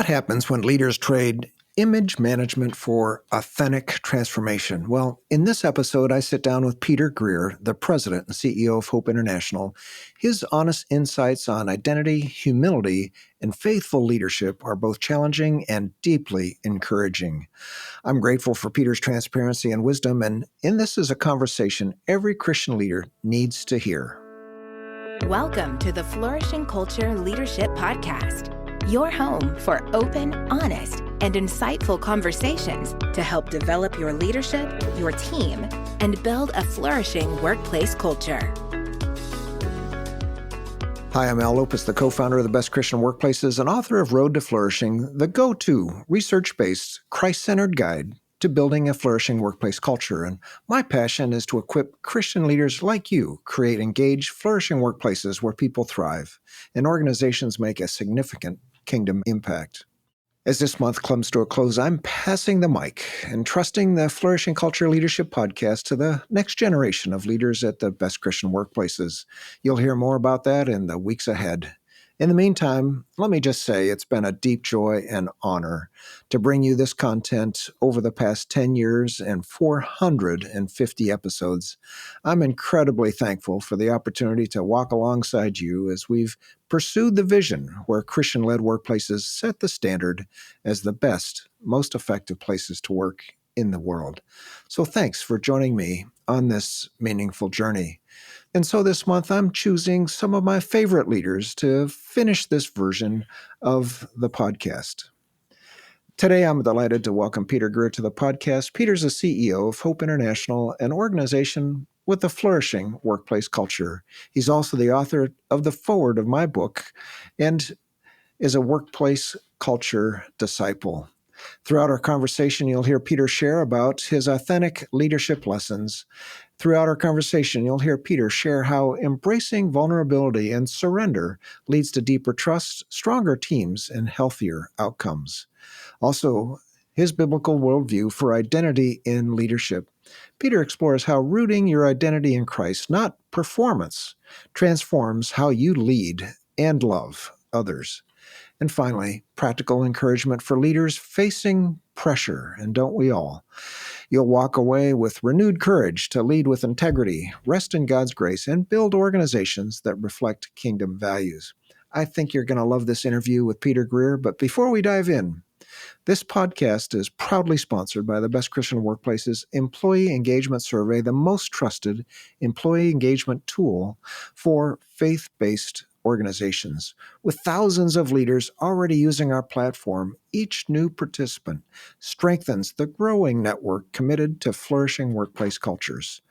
What happens when leaders trade image management for authentic transformation? Well, in this episode, I sit down with Peter Greer, the president and CEO of Hope International. His honest insights on identity, humility, and faithful leadership are both challenging and deeply encouraging. I'm grateful for Peter's transparency and wisdom, and this is a conversation every Christian leader needs to hear. Welcome to the Flourishing Culture Leadership Podcast, your home for open, honest, and insightful conversations to help develop your leadership, your team, and build a flourishing workplace culture. Hi, I'm Al Lopez, the co-founder of the Best Christian Workplaces and author of Road to Flourishing, the go-to research-based, Christ-centered guide to building a flourishing workplace culture. And my passion is to equip Christian leaders like you create engaged, flourishing workplaces where people thrive and organizations make a significant kingdom impact. As this month comes to a close, I'm passing the mic and trusting the Flourishing Culture Leadership Podcast to the next generation of leaders at the Best Christian Workplaces. You'll hear more about that in the weeks ahead. In the meantime, let me just say it's been a deep joy and honor to bring you this content over the past 10 years and 450 episodes. I'm incredibly thankful for the opportunity to walk alongside you as we've pursued the vision where Christian-led workplaces set the standard as the best, most effective places to work in the world. So thanks for joining me on this meaningful journey. And so this month, I'm choosing some of my favorite leaders to finish this version of the podcast. Today, I'm delighted to welcome Peter Greer to the podcast. Peter's the CEO of Hope International, an organization with a flourishing workplace culture. He's also the author of the foreword of my book and is a workplace culture disciple. Throughout our conversation, you'll hear Peter share about his authentic leadership lessons. Throughout our conversation, you'll hear Peter share how embracing vulnerability and surrender leads to deeper trust, stronger teams, and healthier outcomes. Also, his biblical worldview for identity in leadership. Peter explores how rooting your identity in Christ, not performance, transforms how you lead and love others. And finally, practical encouragement for leaders facing pressure, and don't we all? You'll walk away with renewed courage to lead with integrity, rest in God's grace, and build organizations that reflect kingdom values. I think you're going to love this interview with Peter Greer, but before we dive in, this podcast is proudly sponsored by the Best Christian Workplaces Employee Engagement Survey, the most trusted employee engagement tool for faith-based organizations. With thousands of leaders already using our platform, each new participant strengthens the growing network committed to flourishing workplace cultures.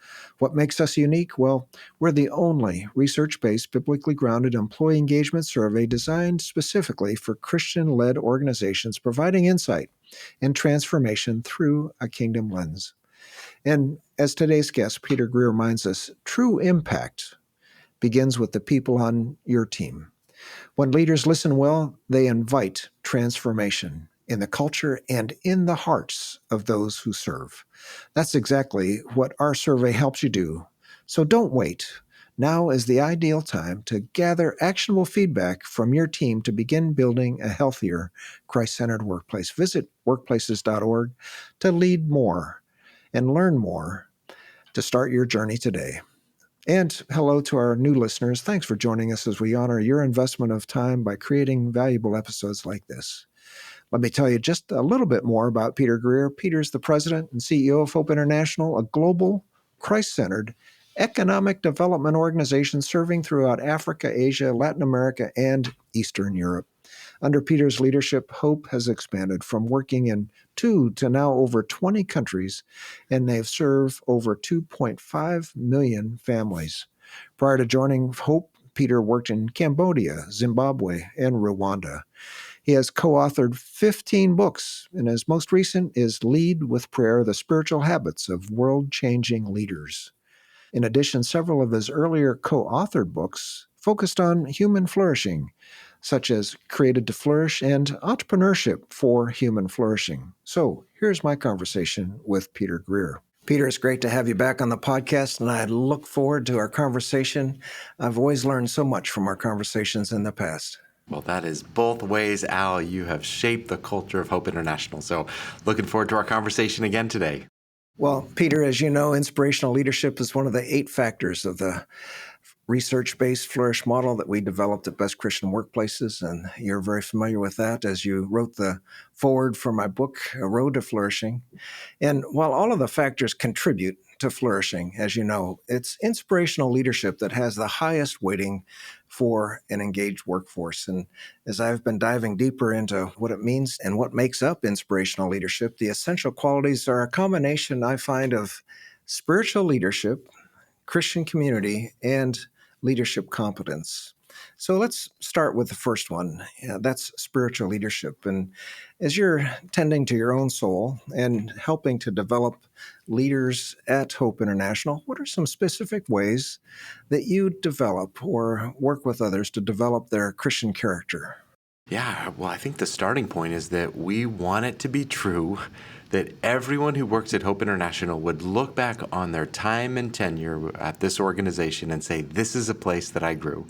What makes us unique? Well, we're the only research-based, biblically grounded employee engagement survey designed specifically for Christian-led organizations, providing insight and transformation through a kingdom lens. And as today's guest, Peter Greer, reminds us, true impact begins with the people on your team. When leaders listen well, they invite transformation in the culture and in the hearts of those who serve. That's exactly what our survey helps you do. So don't wait. Now is the ideal time to gather actionable feedback from your team to begin building a healthier, Christ-centered workplace. Visit workplaces.org to lead more and learn more to start your journey today. And hello to our new listeners. Thanks for joining us as we honor your investment of time by creating valuable episodes like this. Let me tell you just a little bit more about Peter Greer. Peter's the president and CEO of Hope International, a global, Christ-centered economic development organization serving throughout Africa, Asia, Latin America, and Eastern Europe. Under Peter's leadership, Hope has expanded from working in 2 to now over 20 countries, and they've served over 2.5 million families. Prior to joining Hope, Peter worked in Cambodia, Zimbabwe, and Rwanda. He has co-authored 15 books, and his most recent is Lead with Prayer, The Spiritual Habits of World-Changing Leaders. In addition, several of his earlier co-authored books focused on human flourishing, such as Created to Flourish and Entrepreneurship for Human Flourishing. So here's my conversation with Peter Greer. Peter, it's great to have you back on the podcast, and I look forward to our conversation. I've always learned so much from our conversations in the past. Well, that is both ways, Al. You have shaped the culture of Hope International. So looking forward to our conversation again today. Well, Peter, as you know, inspirational leadership is one of the 8 factors of the research based Flourish model that we developed at Best Christian Workplaces. And you're very familiar with that as you wrote the foreword for my book, A Road to Flourishing. And while all of the factors contribute to flourishing, as you know, it's inspirational leadership that has the highest weighting for an engaged workforce. And as I've been diving deeper into what it means and what makes up inspirational leadership, the essential qualities are a combination, I find, of spiritual leadership, Christian community, and leadership competence. So let's start with the first one. Yeah, that's spiritual leadership. And as you're tending to your own soul and helping to develop leaders at Hope International, what are some specific ways that you develop or work with others to develop their Christian character? Yeah, well, I think the starting point is that we want it to be true that everyone who works at Hope International would look back on their time and tenure at this organization and say, this is a place that I grew.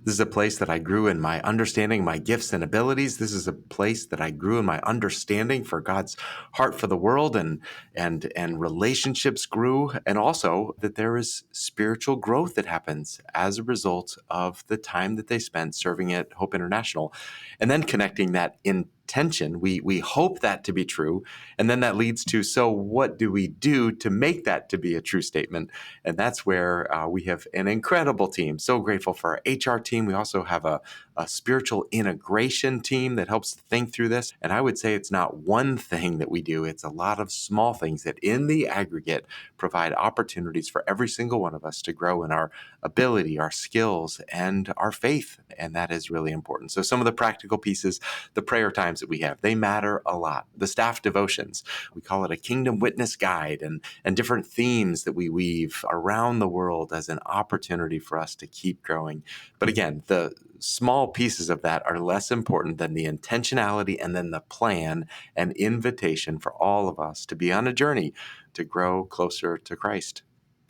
This is a place that I grew in my understanding, my gifts and abilities. This is a place that I grew in my understanding for God's heart for the world, and relationships grew, and also that there is spiritual growth that happens as a result of the time that they spent serving at Hope International. And then connecting that intention, we hope that to be true, and then that leads to, so what do we do to make that to be a true statement? And that's where we have an incredible team. So grateful for our HR team. We also have a spiritual integration team that helps think through this. And I would say it's not one thing that we do, it's a lot of small things that in the aggregate provide opportunities for every single one of us to grow in our ability, our skills, and our faith. And that is really important. So some of the practical pieces, the prayer times that we have, they matter a lot. The staff devotions, we call it a kingdom witness guide, and different themes that we weave around the world as an opportunity for us to keep growing. But again, the small pieces of that are less important than the intentionality and then the plan and invitation for all of us to be on a journey to grow closer to Christ.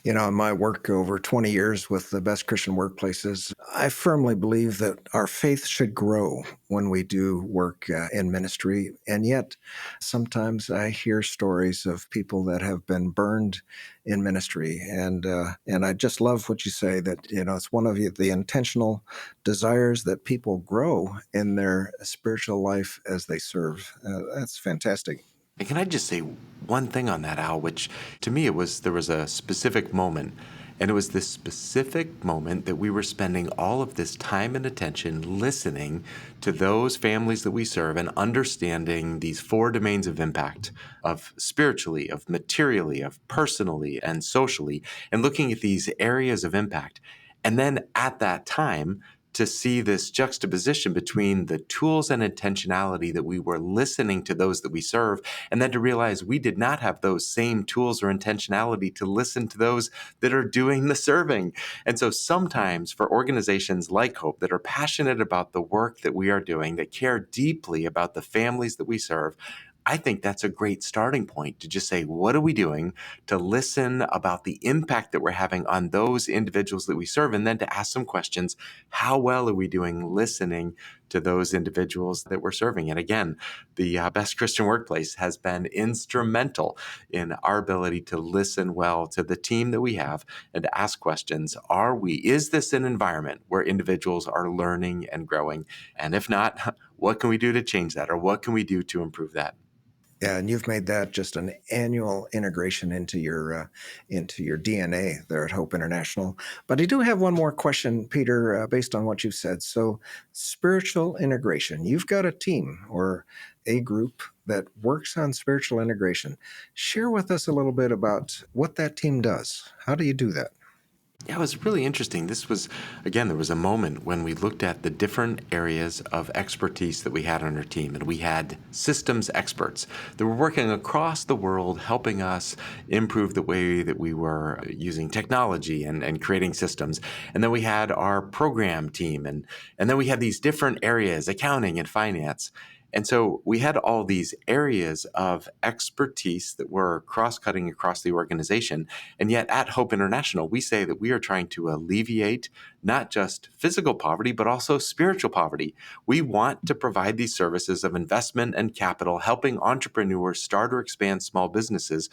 You know, in my work over 20 years with the Best Christian Workplaces, I firmly believe that our faith should grow when we do work in ministry. And yet, sometimes I hear stories of people that have been burned in ministry. And I just love what you say that, you know, it's one of the intentional desires that people grow in their spiritual life as they serve. That's fantastic. And can I just say one thing on that, Al, which to me there was a specific moment. And it was this specific moment that we were spending all of this time and attention listening to those families that we serve and understanding these 4 domains of impact, of spiritually, of materially, of personally, and socially, and looking at these areas of impact. And then at that time, to see this juxtaposition between the tools and intentionality that we were listening to those that we serve, and then to realize we did not have those same tools or intentionality to listen to those that are doing the serving. And so sometimes for organizations like Hope that are passionate about the work that we are doing, that care deeply about the families that we serve, I think that's a great starting point to just say, what are we doing to listen about the impact that we're having on those individuals that we serve? And then to ask some questions. How well are we doing listening to those individuals that we're serving? And again, the Best Christian Workplace has been instrumental in our ability to listen well to the team that we have and to ask questions. Is this an environment where individuals are learning and growing? And if not, what can we do to change that? Or what can we do to improve that? Yeah, and you've made that just an annual integration into your DNA there at Hope International. But I do have one more question, Peter, based on what you've said. So, spiritual integration. You've got a team or a group that works on spiritual integration. Share with us a little bit about what that team does. How do you do that? Yeah, it was really interesting. There was a moment when we looked at the different areas of expertise that we had on our team, and we had systems experts that were working across the world, helping us improve the way that we were using technology and creating systems. And then we had our program team, and then we had these different areas, accounting and finance. And so we had all these areas of expertise that were cross-cutting across the organization. And yet at Hope International, we say that we are trying to alleviate not just physical poverty, but also spiritual poverty. We want to provide these services of investment and capital, helping entrepreneurs start or expand small businesses,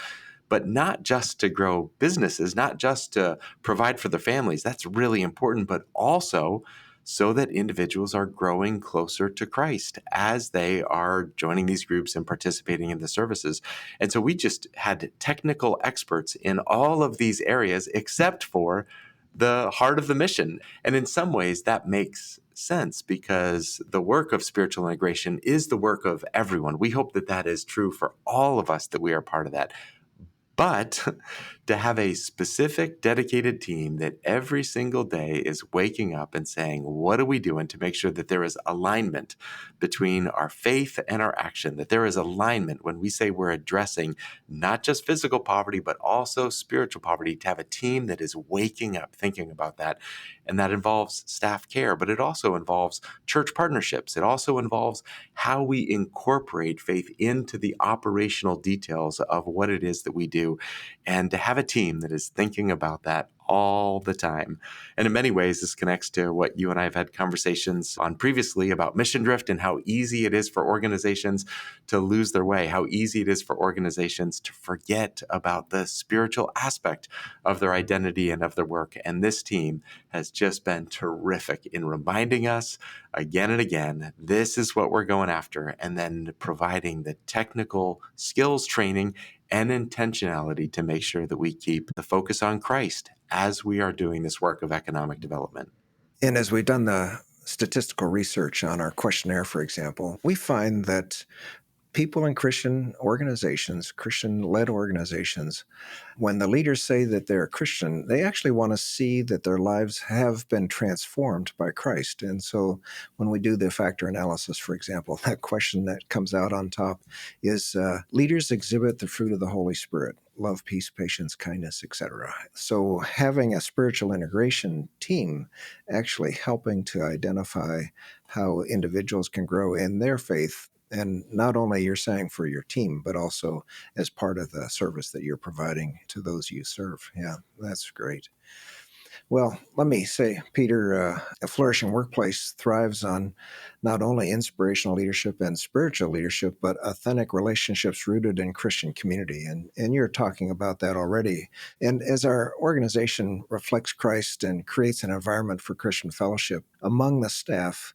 but not just to grow businesses, not just to provide for their families. That's really important, but also so that individuals are growing closer to Christ as they are joining these groups and participating in the services. And so we just had technical experts in all of these areas except for the heart of the mission. And in some ways, that makes sense because the work of spiritual integration is the work of everyone. We hope that that is true for all of us, that we are part of that. But to have a specific dedicated team that every single day is waking up and saying, what are we doing to make sure that there is alignment between our faith and our action, that there is alignment when we say we're addressing not just physical poverty, but also spiritual poverty, to have a team that is waking up thinking about that. And that involves staff care, but it also involves church partnerships. It also involves how we incorporate faith into the operational details of what it is that we do, and to have a team that is thinking about that all the time. And in many ways, this connects to what you and I have had conversations on previously about mission drift and how easy it is for organizations to lose their way, how easy it is for organizations to forget about the spiritual aspect of their identity and of their work. And this team has just been terrific in reminding us again and again, this is what we're going after, and then providing the technical skills training and intentionality to make sure that we keep the focus on Christ as we are doing this work of economic development. And as we've done the statistical research on our questionnaire, for example, we find that people in Christian organizations, Christian-led organizations, when the leaders say that they're Christian, they actually want to see that their lives have been transformed by Christ. And so when we do the factor analysis, for example, that question that comes out on top is leaders exhibit the fruit of the Holy Spirit: love, peace, patience, kindness, etc. So having a spiritual integration team actually helping to identify how individuals can grow in their faith, and not only you're saying for your team, but also as part of the service that you're providing to those you serve. Yeah, that's great. Well, let me say, Peter, a flourishing workplace thrives on not only inspirational leadership and spiritual leadership, but authentic relationships rooted in Christian community. And you're talking about that already. And as our organization reflects Christ and creates an environment for Christian fellowship among the staff,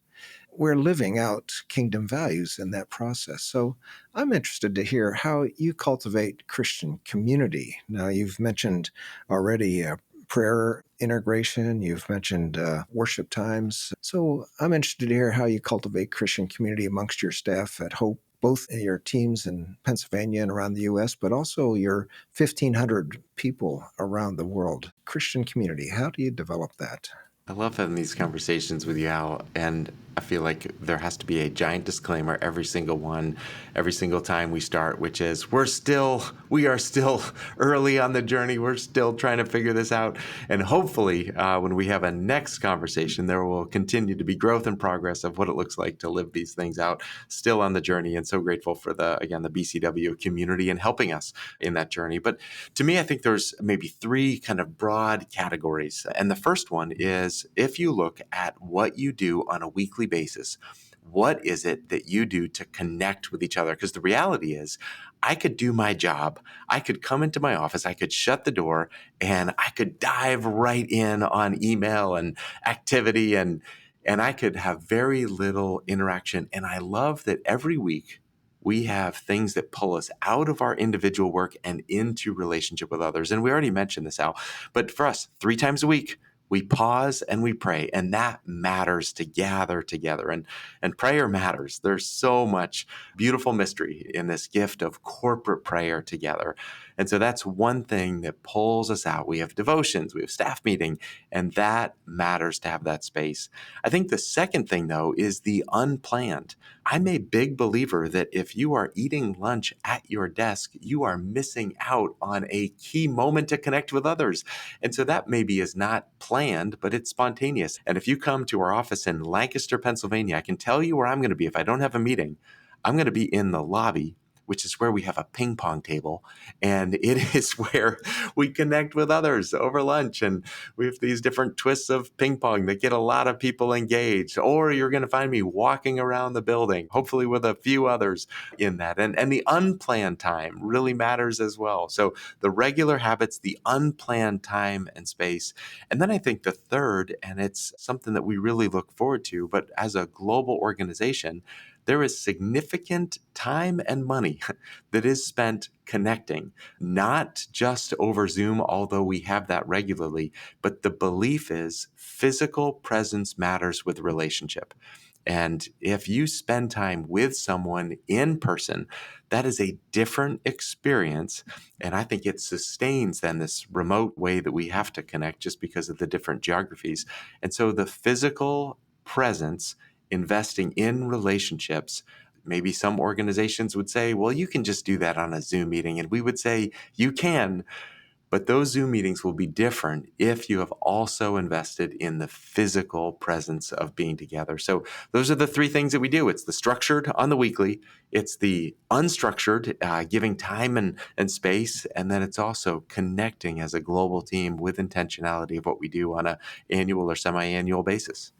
we're living out kingdom values in that process. So I'm interested to hear how you cultivate Christian community. Now, you've mentioned already prayer integration, you've mentioned worship times. So I'm interested to hear how you cultivate Christian community amongst your staff at Hope, both in your teams in Pennsylvania and around the U.S., but also your 1,500 people around the world. Christian community, how do you develop that? I love having these conversations with you, Al, and I feel like there has to be a giant disclaimer every single time we start, which is we are still early on the journey. We're still trying to figure this out. And hopefully when we have a next conversation, there will continue to be growth and progress of what it looks like to live these things out, still on the journey. And so grateful for the BCW community and helping us in that journey. But to me, I think there's maybe three kind of broad categories. And the first one is, if you look at what you do on a weekly basis, what is it that you do to connect with each other? Because the reality is, I could do my job. I could come into my office, I could shut the door, and I could dive right in on email and activity, and I could have very little interaction. And I love that every week we have things that pull us out of our individual work and into relationship with others. And we already mentioned this, Al, but for us, 3 times a week, we pause and we pray, and that matters to gather together. And prayer matters. There's so much beautiful mystery in this gift of corporate prayer together. And so that's one thing that pulls us out. We have devotions, we have staff meeting, and that matters to have that space. I think the second thing, though, is the unplanned. I'm a big believer that if you are eating lunch at your desk, you are missing out on a key moment to connect with others. And so that maybe is not planned, but it's spontaneous. And if you come to our office in Lancaster, Pennsylvania, I can tell you where I'm going to be if I don't have a meeting. I'm going to be in the lobby, which is where we have a ping pong table. And it is where we connect with others over lunch. And we have these different twists of ping pong that get a lot of people engaged. Or you're going to find me walking around the building, hopefully with a few others in that. And the unplanned time really matters as well. So the regular habits, the unplanned time and space. And then I think the third, and it's something that we really look forward to, but as a global organization, there is significant time and money that is spent connecting, not just over Zoom, although we have that regularly, but the belief is physical presence matters with relationship. And if you spend time with someone in person, that is a different experience. And I think it sustains then this remote way that we have to connect just because of the different geographies. And so the physical presence, investing in relationships, maybe some organizations would say, well, you can just do that on a Zoom meeting. And we would say, you can, but those Zoom meetings will be different if you have also invested in the physical presence of being together. So those are the three things that we do. It's the structured on the weekly, it's the unstructured, giving time and space, and then it's also connecting as a global team with intentionality of what we do on an annual or semi-annual basis.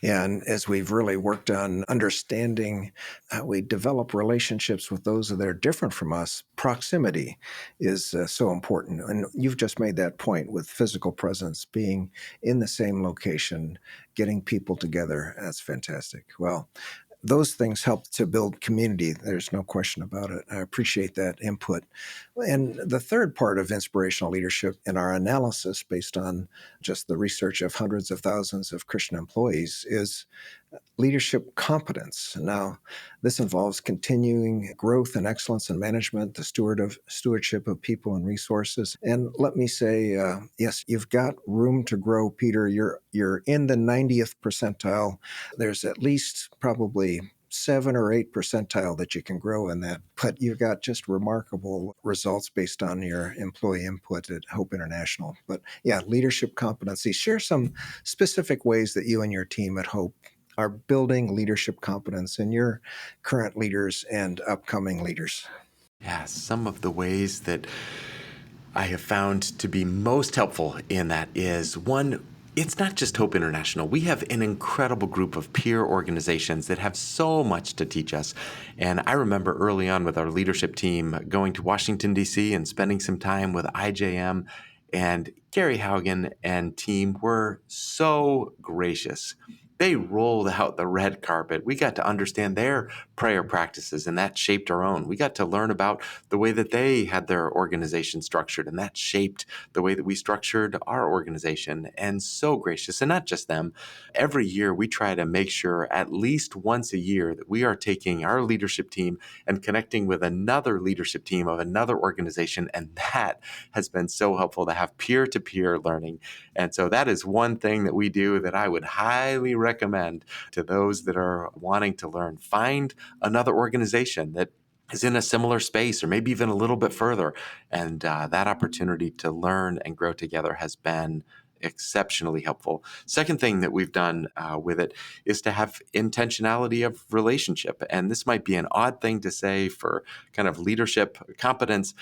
Yeah, and as we've really worked on understanding how we develop relationships with those that are different from us, proximity is so important. And you've just made that point with physical presence, being in the same location, getting people together. That's fantastic. Well, those things help to build community. There's no question about it. I appreciate that input. And the third part of inspirational leadership in our analysis, based on just the research of hundreds of thousands of Christian employees, is leadership competence. Now, this involves continuing growth and excellence in management, the stewardship of people and resources. And let me say, yes, you've got room to grow, Peter. You're in the 90th percentile. There's at least probably 7 or 8 percentile that you can grow in that. But you've got just remarkable results based on your employee input at Hope International. But yeah, leadership competency. Share some specific ways that you and your team at Hope are building leadership competence in your current leaders and upcoming leaders. Yeah, some of the ways that I have found to be most helpful in that is one, it's not just Hope International. We have an incredible group of peer organizations that have so much to teach us. And I remember early on with our leadership team going to Washington, D.C. and spending some time with IJM, and Gary Haugen and team were so gracious. They rolled out the red carpet. We got to understand their prayer practices, and that shaped our own. We got to learn about the way that they had their organization structured, and that shaped the way that we structured our organization. And so gracious, and not just them. Every year, we try to make sure at least once a year that we are taking our leadership team and connecting with another leadership team of another organization, and that has been so helpful to have peer-to-peer learning. And so that is one thing that we do that I would highly recommend to those that are wanting to learn. Find another organization that is in a similar space or maybe even a little bit further. And that opportunity to learn and grow together has been exceptionally helpful. Second thing that we've done with it is to have intentionality of relationship. And this might be an odd thing to say for kind of leadership competence,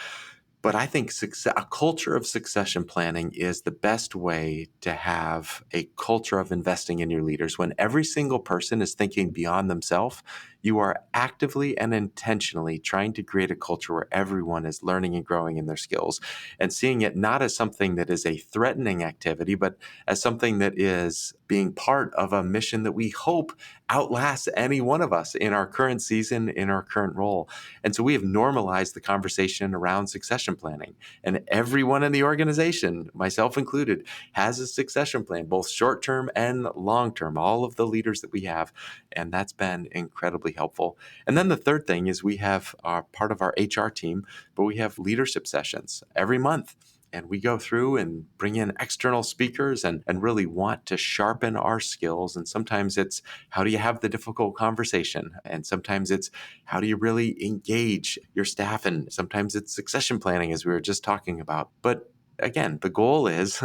but I think a culture of succession planning is the best way to have a culture of investing in your leaders. When every single person is thinking beyond themselves, you are actively and intentionally trying to create a culture where everyone is learning and growing in their skills and seeing it not as something that is a threatening activity, but as something that is being part of a mission that we hope outlasts any one of us in our current season, in our current role. And so we have normalized the conversation around succession planning. And everyone in the organization, myself included, has a succession plan, both short-term and long-term, all of the leaders that we have. And that's been incredibly helpful. And then the third thing is we have part of our HR team, but we have leadership sessions every month. And we go through and bring in external speakers and really want to sharpen our skills. And sometimes it's how do you have the difficult conversation? And sometimes it's how do you really engage your staff? And sometimes it's succession planning, as we were just talking about. But again, the goal is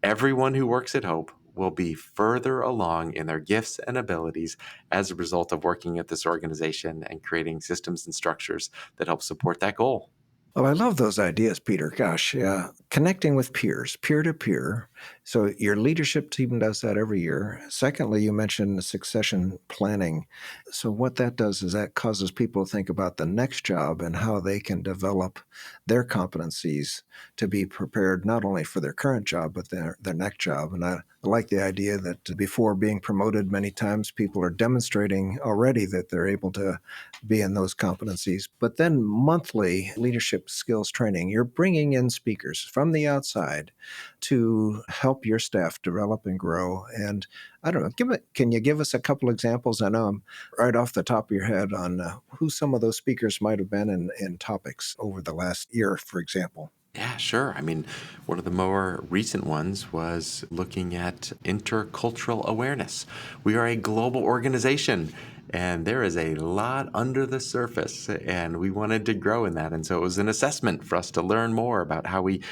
everyone who works at Hope will be further along in their gifts and abilities as a result of working at this organization and creating systems and structures that help support that goal. Well, I love those ideas, Peter. Gosh, yeah. Connecting with peers, peer to peer. So your leadership team does that every year. Secondly, you mentioned succession planning. So what that does is that causes people to think about the next job and how they can develop their competencies to be prepared not only for their current job, but their next job. And I like the idea that before being promoted, many times people are demonstrating already that they're able to be in those competencies. But then monthly leadership skills training, you're bringing in speakers from the outside to help your staff develop and grow. And I don't know, can you give us a couple examples? I know I'm right off the top of your head on who some of those speakers might have been in topics over the last year, for example. Yeah, sure. I mean, one of the more recent ones was looking at intercultural awareness. We are a global organization, and there is a lot under the surface, and we wanted to grow in that. And so it was an assessment for us to learn more about how we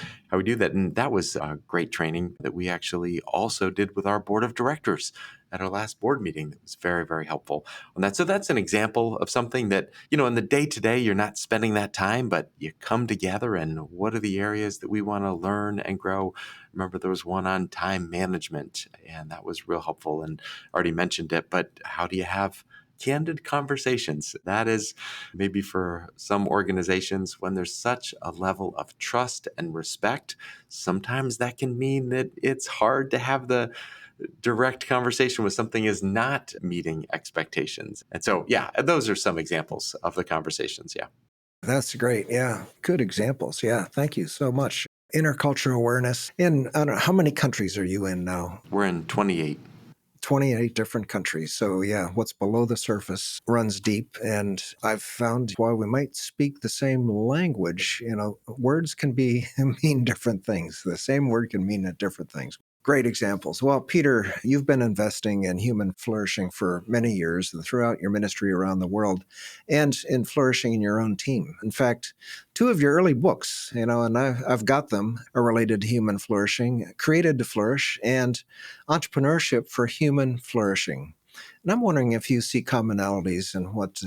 do that. And that was a great training that we actually also did with our board of directors at our last board meeting. That was very, very helpful on that. So that's an example of something that, in the day to day, you're not spending that time, but you come together and what are the areas that we want to learn and grow? Remember, there was one on time management, and that was real helpful. And I already mentioned it, but how do you have candid conversations? That is maybe for some organizations when there's such a level of trust and respect, sometimes that can mean that it's hard to have the direct conversation with something is not meeting expectations. And so, yeah, those are some examples of the conversations. Yeah. That's great. Yeah. Good examples. Yeah. Thank you so much. Intercultural awareness. In, I don't know, how many countries are you in now? We're in 28. 28 different countries. So, yeah, what's below the surface runs deep. And I've found while we might speak the same language, words can mean different things. The same word can mean different things. Great examples. Well, Peter, you've been investing in human flourishing for many years throughout your ministry around the world and in flourishing in your own team. In fact, two of your early books, and I've got them, are related to human flourishing, Created to Flourish and Entrepreneurship for Human Flourishing. And I'm wondering if you see commonalities in what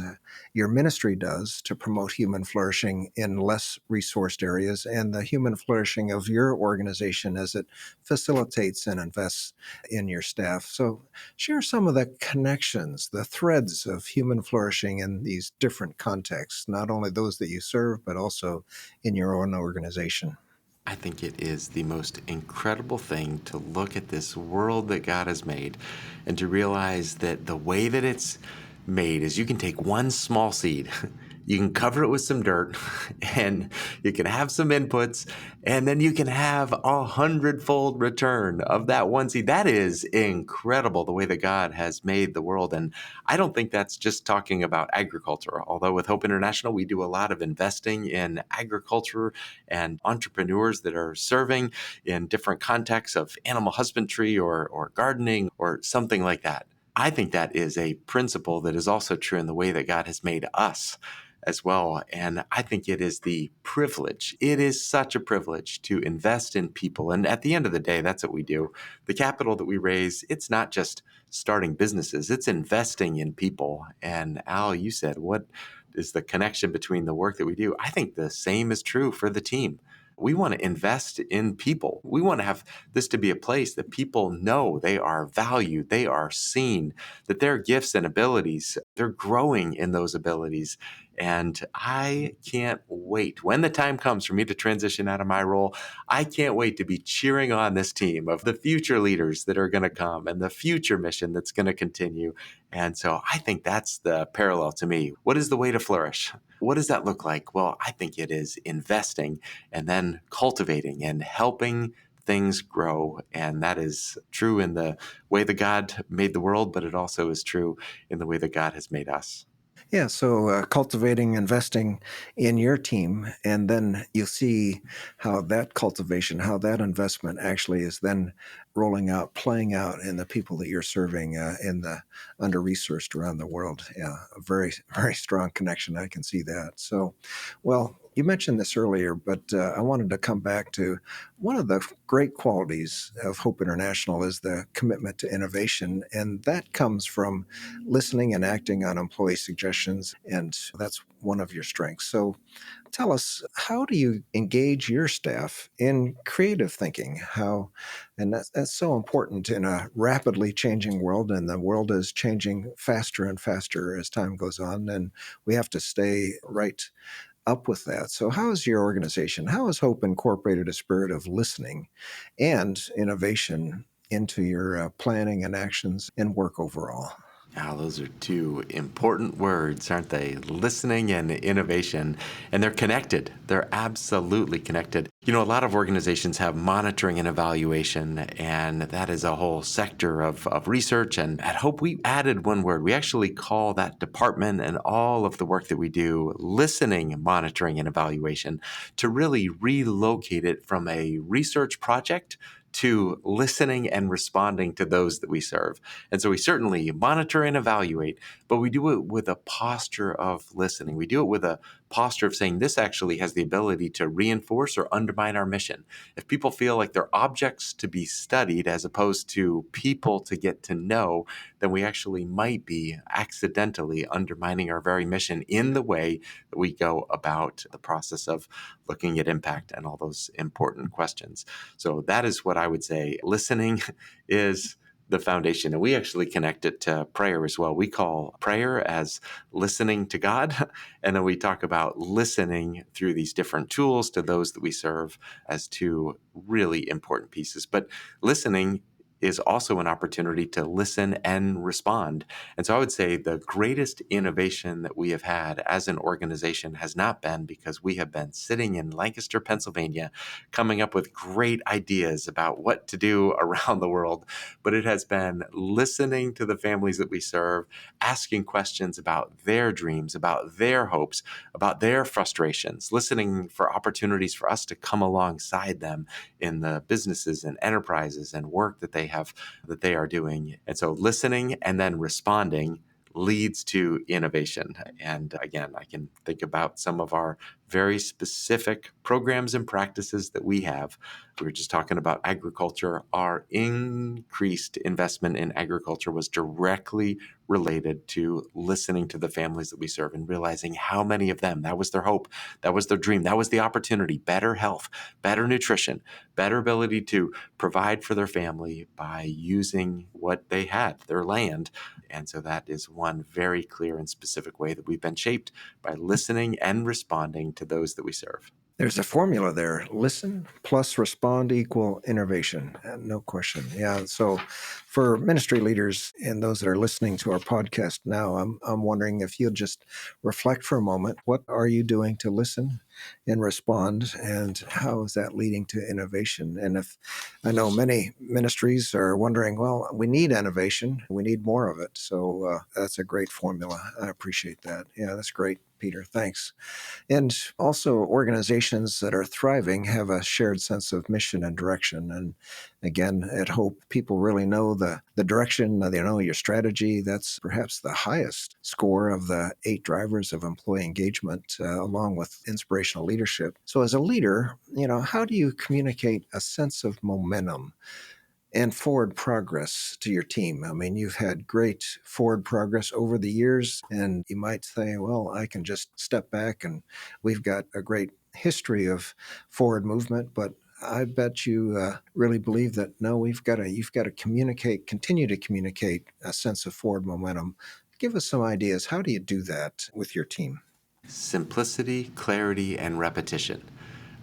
your ministry does to promote human flourishing in less resourced areas and the human flourishing of your organization as it facilitates and invests in your staff. So share some of the connections, the threads of human flourishing in these different contexts, not only those that you serve, but also in your own organization. I think it is the most incredible thing to look at this world that God has made and to realize that the way that it's made is you can take one small seed, you can cover it with some dirt, and you can have some inputs, and then you can have 100-fold return of that one seed. That is incredible, the way that God has made the world. And I don't think that's just talking about agriculture, although with Hope International, we do a lot of investing in agriculture and entrepreneurs that are serving in different contexts of animal husbandry or gardening or something like that. I think that is a principle that is also true in the way that God has made us as well. And I think it is the privilege. It is such a privilege to invest in people. And at the end of the day, that's what we do. The capital that we raise, it's not just starting businesses, it's investing in people. And Al, you said, what is the connection between the work that we do? I think the same is true for the team. We want to invest in people. We want to have this to be a place that people know they are valued, they are seen, that their gifts and abilities, they're growing in those abilities. And I can't wait. When the time comes for me to transition out of my role, I can't wait to be cheering on this team of the future leaders that are going to come and the future mission that's going to continue. And so I think that's the parallel to me. What is the way to flourish? What does that look like? Well, I think it is investing and then cultivating and helping things grow. And that is true in the way that God made the world, but it also is true in the way that God has made us. Yeah, so cultivating, investing in your team, and then you see how that cultivation, how that investment actually is then rolling out, playing out in the people that you're serving in the under-resourced around the world. Yeah, a very, very strong connection. I can see that. So, well, You mentioned this earlier, but I wanted to come back to one of the great qualities of Hope International is the commitment to innovation, and that comes from listening and acting on employee suggestions, and that's one of your strengths. So tell us, how do you engage your staff in creative thinking? And that's so important in a rapidly changing world, and the world is changing faster and faster as time goes on, and we have to stay right up with that. So, how is your organization, how has Hope incorporated a spirit of listening and innovation into your planning and actions and work overall? Yeah, those are two important words, aren't they? Listening and innovation. And they're connected. They're absolutely connected. You know, a lot of organizations have monitoring and evaluation, and that is a whole sector of research. And at Hope, we added one word. We actually call that department and all of the work that we do listening, monitoring, and evaluation to really relocate it from a research project to listening and responding to those that we serve. And so we certainly monitor and evaluate, but we do it with a posture of listening. We do it with a posture of saying this actually has the ability to reinforce or undermine our mission. If people feel like they're objects to be studied as opposed to people to get to know, then we actually might be accidentally undermining our very mission in the way that we go about the process of looking at impact and all those important questions. So that is what I would say. Listening is the foundation. And we actually connect it to prayer as well. We call prayer as listening to God. And then we talk about listening through these different tools to those that we serve as two really important pieces. But listening is also an opportunity to listen and respond. And so I would say the greatest innovation that we have had as an organization has not been because we have been sitting in Lancaster, Pennsylvania, coming up with great ideas about what to do around the world, but it has been listening to the families that we serve, asking questions about their dreams, about their hopes, about their frustrations, listening for opportunities for us to come alongside them in the businesses and enterprises and work that they are doing. And so listening and then responding leads to innovation. And again, I can think about some of our very specific programs and practices that we have. We were just talking about agriculture. Our increased investment in agriculture was directly related to listening to the families that we serve and realizing how many of them, that was their hope, that was their dream, that was the opportunity, better health, better nutrition, better ability to provide for their family by using what they had, their land. And so that is one very clear and specific way that we've been shaped by listening and responding to those that we serve. There's a formula there: listen plus respond equal innovation. No question. Yeah. So, for ministry leaders and those that are listening to our podcast now, I'm wondering if you'll just reflect for a moment. What are you doing to listen and respond, and how is that leading to innovation? And if I know many ministries are wondering, well, we need innovation, we need more of it. So that's a great formula. I appreciate that. Yeah, that's great, Peter. Thanks. And also, organizations that are thriving have a shared sense of mission and direction. And again, at Hope, people really know the direction, they know your strategy. That's perhaps the highest score of the 8 drivers of employee engagement, along with inspirational leadership. So, as a leader, how do you communicate a sense of momentum and forward progress to your team? I mean, you've had great forward progress over the years, and you might say, well, I can just step back and we've got a great history of forward movement, but I bet you really believe that no, you've got to continue to communicate a sense of forward momentum. Give us some ideas. How do you do that with your team? Simplicity, clarity, and repetition,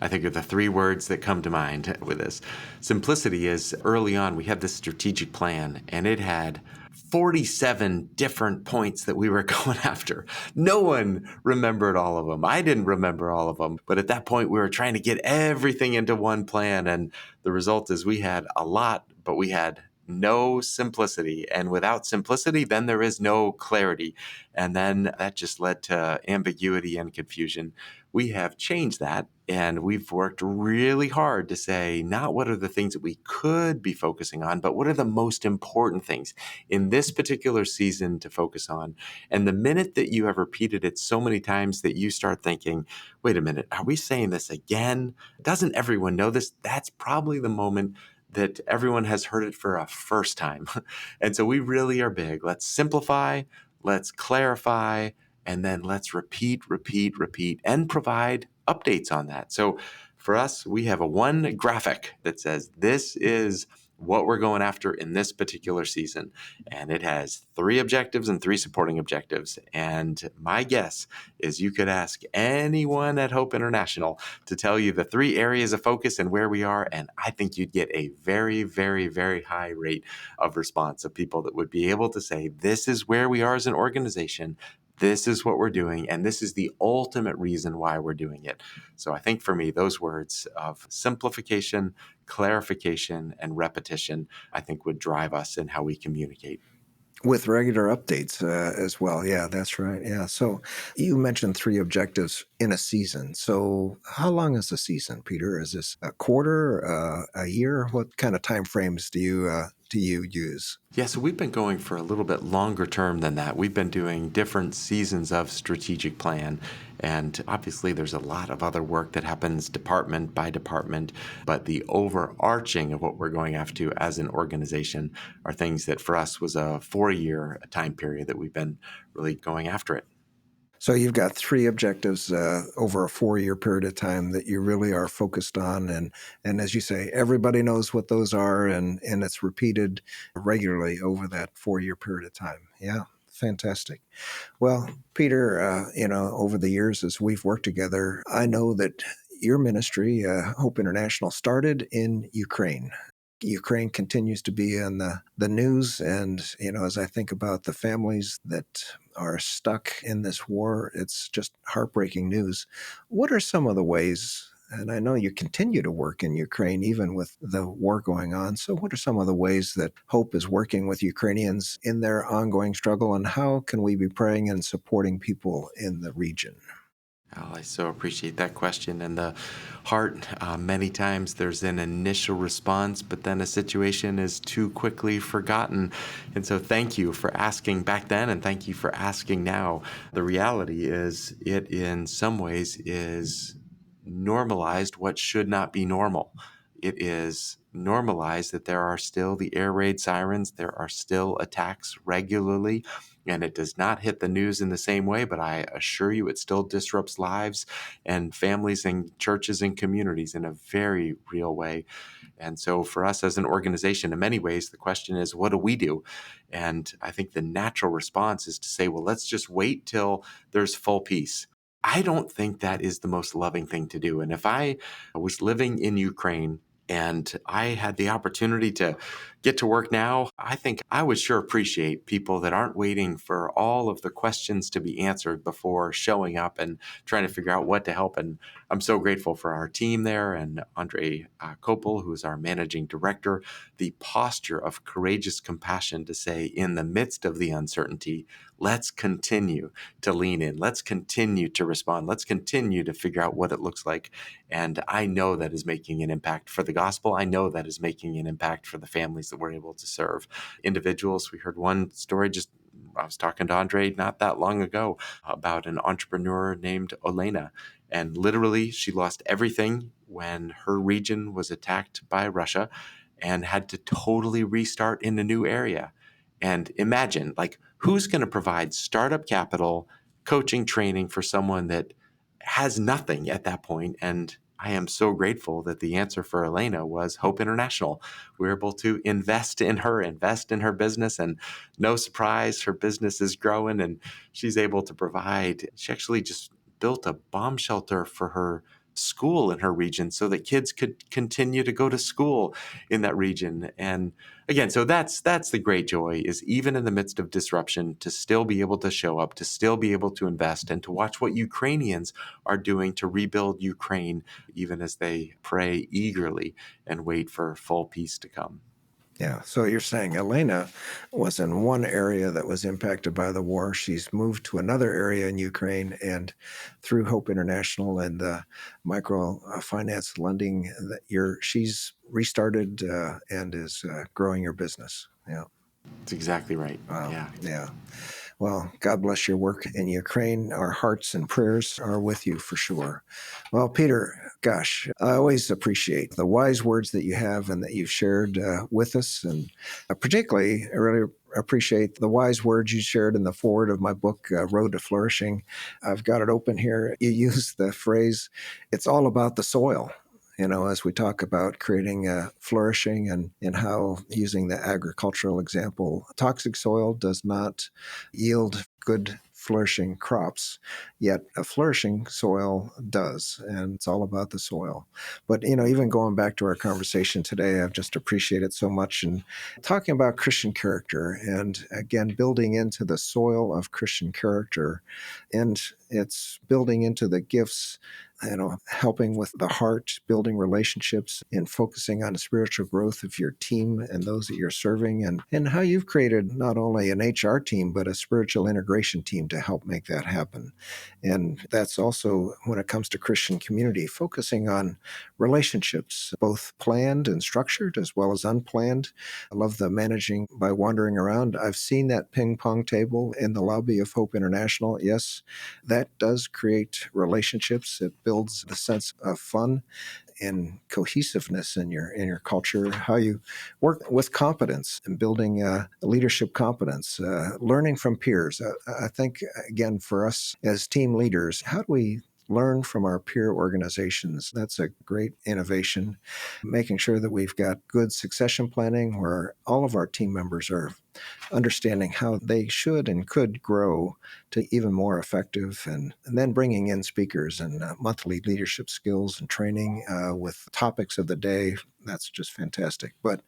I think, are the 3 words that come to mind with this. Simplicity is, early on, we had this strategic plan, and it had 47 different points that we were going after. No one remembered all of them. I didn't remember all of them. But at that point, we were trying to get everything into one plan. And the result is we had a lot, but we had no simplicity. And without simplicity, then there is no clarity. And then that just led to ambiguity and confusion. We have changed that, and we've worked really hard to say not what are the things that we could be focusing on, but what are the most important things in this particular season to focus on. And the minute that you have repeated it so many times that you start thinking, wait a minute, are we saying this again? Doesn't everyone know this? That's probably the moment that everyone has heard it for a first time. And so we really are big. Let's simplify, let's clarify, and then let's repeat, repeat, repeat, and provide updates on that. So for us, we have a one graphic that says this is what we're going after in this particular season. And it has 3 objectives and 3 supporting objectives. And my guess is you could ask anyone at Hope International to tell you the 3 areas of focus and where we are. And I think you'd get a very, very, very high rate of response of people that would be able to say, this is where we are as an organization. This is what we're doing, and this is the ultimate reason why we're doing it. So I think for me, those words of simplification, clarification, and repetition, I think would drive us in how we communicate. With regular updates as well. Yeah, that's right. Yeah. So you mentioned 3 objectives in a season. So how long is a season, Peter? Is this a quarter, a year? What kind of time frames do you use? Yeah, so we've been going for a little bit longer term than that. We've been doing different seasons of strategic plan. And obviously, there's a lot of other work that happens department by department. But the overarching of what we're going after as an organization are things that for us was a 4-year time period that we've been really going after it. So you've got 3 objectives over a 4-year period of time that you really are focused on, and as you say, everybody knows what those are, and it's repeated regularly over that 4-year period of time. Yeah, fantastic. Well, Peter, over the years as we've worked together, I know that your ministry, Hope International, started in Ukraine. Ukraine continues to be in the news. And, as I think about the families that are stuck in this war, it's just heartbreaking news. What are some of the ways? And I know you continue to work in Ukraine even with the war going on. So, what are some of the ways that Hope is working with Ukrainians in their ongoing struggle? And how can we be praying and supporting people in the region? Oh, I so appreciate that question. And the heart, many times there's an initial response, but then a situation is too quickly forgotten. And so thank you for asking back then, and thank you for asking now. The reality is, it in some ways is normalized what should not be normal. It is normalized that there are still the air raid sirens, there are still attacks regularly, and it does not hit the news in the same way, but I assure you it still disrupts lives and families and churches and communities in a very real way. And so for us as an organization, in many ways, the question is, what do we do? And I think the natural response is to say, well, let's just wait till there's full peace. I don't think that is the most loving thing to do. And if I was living in Ukraine and I had the opportunity to get to work now, I think I would sure appreciate people that aren't waiting for all of the questions to be answered before showing up and trying to figure out what to help. And I'm so grateful for our team there and Andre Kopel, who is our managing director, the posture of courageous compassion to say, in the midst of the uncertainty, let's continue to lean in. Let's continue to respond. Let's continue to figure out what it looks like. And I know that is making an impact for the gospel. I know that is making an impact for the families that we're able to serve. Individuals, we heard one story I was talking to Andre not that long ago about an entrepreneur named Olena. And literally, she lost everything when her region was attacked by Russia and had to totally restart in a new area. And imagine, like, who's going to provide startup capital, coaching, training for someone that has nothing at that point? And I am so grateful that the answer for Elena was Hope International. We were able to invest in her business, and no surprise, her business is growing and she's able to provide. She actually just built a bomb shelter for her school in her region so that kids could continue to go to school in that region. And again, so that's the great joy, is even in the midst of disruption, to still be able to show up, to still be able to invest, and to watch what Ukrainians are doing to rebuild Ukraine, even as they pray eagerly and wait for full peace to come. Yeah. So you're saying Elena was in one area that was impacted by the war. She's moved to another area in Ukraine, and through Hope International and the microfinance lending, that she's restarted and is growing your business. Yeah. That's exactly right. Wow. Yeah. Yeah. Well, God bless your work in Ukraine. Our hearts and prayers are with you for sure. Well, Peter, gosh, I always appreciate the wise words that you have and that you've shared with us. And particularly, I really appreciate the wise words you shared in the foreword of my book, Road to Flourishing. I've got it open here. You use the phrase, it's all about the soil. As we talk about creating flourishing and how using the agricultural example, toxic soil does not yield good flourishing crops, yet a flourishing soil does, and it's all about the soil. But even going back to our conversation today, I've just appreciated so much and talking about Christian character, and again building into the soil of Christian character, and it's building into the gifts, helping with the heart, building relationships, and focusing on the spiritual growth of your team and those that you're serving, and how you've created not only an HR team, but a spiritual integration team to help make that happen. And that's also when it comes to Christian community, focusing on relationships, both planned and structured as well as unplanned. I love the managing by wandering around. I've seen that ping pong table in the lobby of Hope International. Yes, that does create relationships. It builds the sense of fun and cohesiveness in your culture. How you work with competence and building leadership competence, learning from peers. I think again for us as team leaders, how do we learn from our peer organizations? That's a great innovation. Making sure that we've got good succession planning where all of our team members are understanding how they should and could grow to even more effective, and then bringing in speakers and monthly leadership skills and training with topics of the day. That's just fantastic. But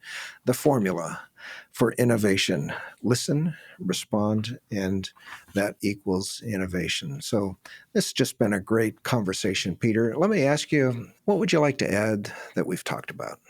the formula for innovation: listen, respond, and that equals innovation. So this has just been a great conversation, Peter. Let me ask you, what would you like to add that we've talked about?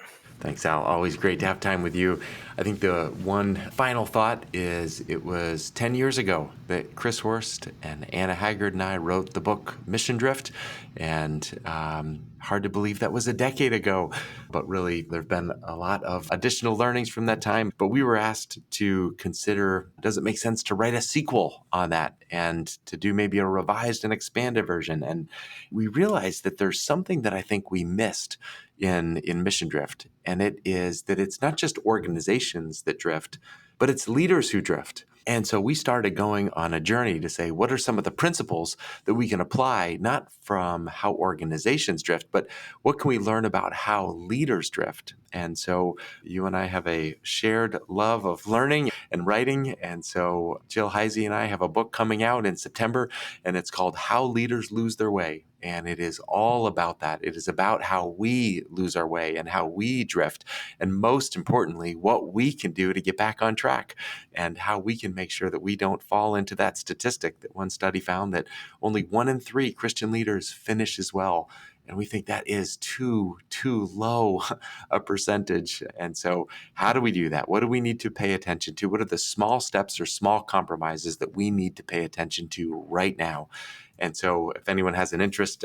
Thanks, Al. Always great to have time with you. I think the one final thought is it was 10 years ago that Chris Horst and Anna Haggard and I wrote the book Mission Drift. And hard to believe that was a decade ago. But really, there have been a lot of additional learnings from that time. But we were asked to consider, does it make sense to write a sequel on that and to do maybe a revised and expanded version? And we realized that there's something that I think we missed in Mission Drift. And it is that it's not just organizations that drift, but it's leaders who drift. And so we started going on a journey to say, what are some of the principles that we can apply, not from how organizations drift, but what can we learn about how leaders drift? And so you and I have a shared love of learning and writing. And so Jill Heisey and I have a book coming out in September, and it's called How Leaders Lose Their Way. And it is all about that. It is about how we lose our way and how we drift. And most importantly, what we can do to get back on track and how we can make sure that we don't fall into that statistic that one study found that only 1 in 3 Christian leaders finish as well. And we think that is too low a percentage. And so how do we do that? What do we need to pay attention to? What are the small steps or small compromises that we need to pay attention to right now? And so if anyone has an interest,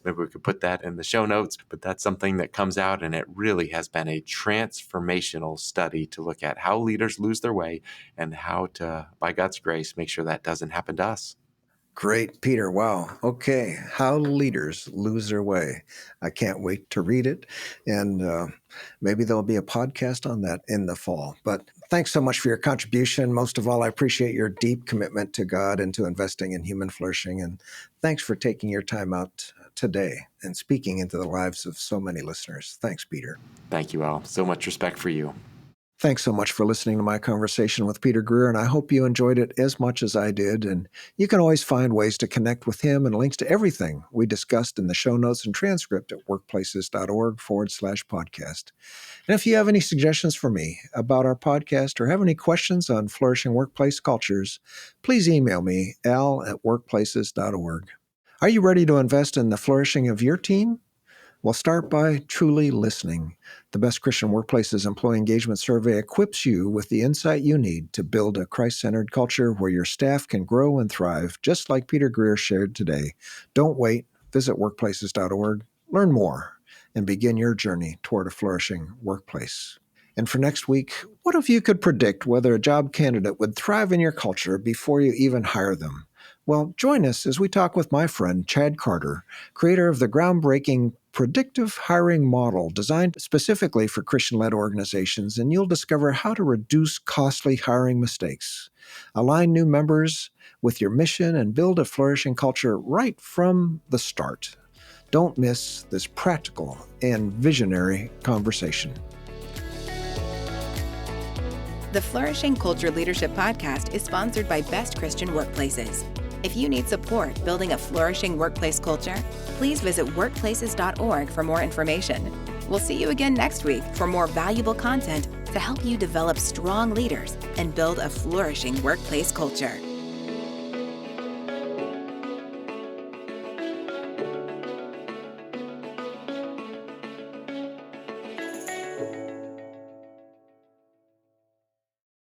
maybe we could put that in the show notes, but that's something that comes out, and it really has been a transformational study to look at how leaders lose their way and how to, by God's grace, make sure that doesn't happen to us. Great, Peter. Wow. Okay. How leaders lose their way. I can't wait to read it. And maybe there'll be a podcast on that in the fall. But thanks so much for your contribution. Most of all, I appreciate your deep commitment to God and to investing in human flourishing. And thanks for taking your time out today and speaking into the lives of so many listeners. Thanks, Peter. Thank you, Al. So much respect for you. Thanks so much for listening to my conversation with Peter Greer, and I hope you enjoyed it as much as I did. And you can always find ways to connect with him and links to everything we discussed in the show notes and transcript at workplaces.org/podcast. And if you have any suggestions for me about our podcast or have any questions on flourishing workplace cultures, please email me, al@workplaces.org. Are you ready to invest in the flourishing of your team? Well, start by truly listening. The Best Christian Workplaces Employee Engagement Survey equips you with the insight you need to build a Christ-centered culture where your staff can grow and thrive, just like Peter Greer shared today. Don't wait. Visit workplaces.org, learn more, and begin your journey toward a flourishing workplace. And for next week, what if you could predict whether a job candidate would thrive in your culture before you even hire them? Well, join us as we talk with my friend Chad Carter, creator of the groundbreaking predictive hiring model designed specifically for Christian-led organizations, and you'll discover how to reduce costly hiring mistakes, align new members with your mission, and build a flourishing culture right from the start. Don't miss this practical and visionary conversation. The Flourishing Culture Leadership Podcast is sponsored by Best Christian Workplaces. If you need support building a flourishing workplace culture, please visit workplaces.org for more information. We'll see you again next week for more valuable content to help you develop strong leaders and build a flourishing workplace culture.